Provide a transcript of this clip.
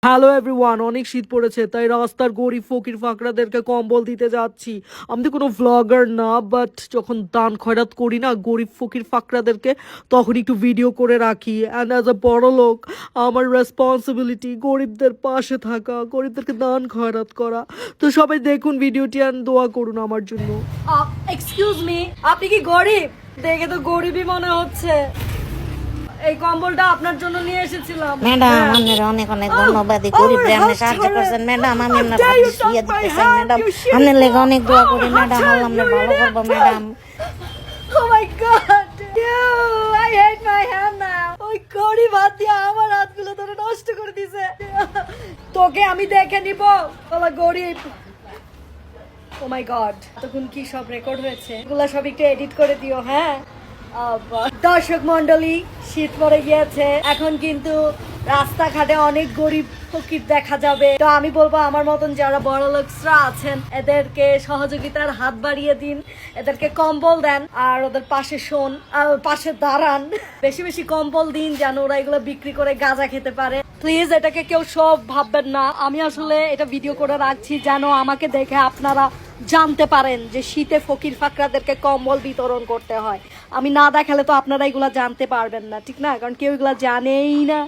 Hello everyone, অনেক শীত পড়েছে তাই রাস্তার গরিব ফকির ফাকরাদেরকে কম্বল দিতে যাচ্ছি। আমি তো কোনো ভ্লগার না, বাট যখন দান খয়রাত করি না গরিব ফকির ফাকরাদেরকে, তখন একটু ভিডিও করে রাখি। অ্যান্ড অ্যাজ আ বড় লোক আমার রেসপন্সিবিলিটি গরিবদের পাশে থাকা, গরিবদেরকে দান খয়রাত করা। তো সবাই দেখুন ভিডিওটি অ্যান্ড দোয়া করুন আমার জন্য। এক্সকিউজ মি, আপনি কি গরিব? দেখে তো গরিবই মনে হচ্ছে। এই কম্বলটা আপনার জন্য নিয়ে এসেছিলাম। ম্যাডাম আপনার অনেক অনেক ধন্যবাদ। গরিবরে আপনি সাহায্য করছেন ম্যাডাম। আমি আপনার হাত শুয়ে দিতেছেন ম্যাডাম। আপনার লেগে অনেক দোয়া করি ম্যাডাম। আল্লাহ আপনার ভালো করবো madam. Oh my god! I hate my hand now. ওই গরিব হাত দিয়ে আমার হাতগুলো ধরে নষ্ট করে দিছে। তোকে আমি দেখে নিব। বাবা গরিব। Oh my god! তখন কি সব রেকর্ড হয়েছে? এগুলো সব একটু এডিট করে দিও, হ্যাঁ? দর্শক মন্ডলী, শীত পড়ে গিয়েছে, এখন কিন্তু রাস্তাঘাটে অনেক গরিব ফকির দেখা যাবে। তো আমি বলবো আমার মতন যারা বড় লোকরা আছেন এদেরকে সহযোগিতার হাত বাড়িয়ে দিন, এদেরকে কম্বল দেন আর ওদের পাশে শোন আর পাশে দাঁড়ান। বেশি বেশি কম্বল দিন যেন ওরা এগুলো বিক্রি করে গাঁজা খেতে পারে। প্লিজ এটাকে কেউ সব ভাববেন না, আমি আসলে এটা ভিডিও করে রাখছি যেন আমাকে দেখে আপনারা জানতে পারেন যে শীতে ফকির ফাকরাদেরকে কম্বল বিতরণ করতে হয়। আমি না দেখালে তো আপনারা এগুলা জানতে পারবেন না, ঠিক না? কারণ কেউ এগুলা জানেই না।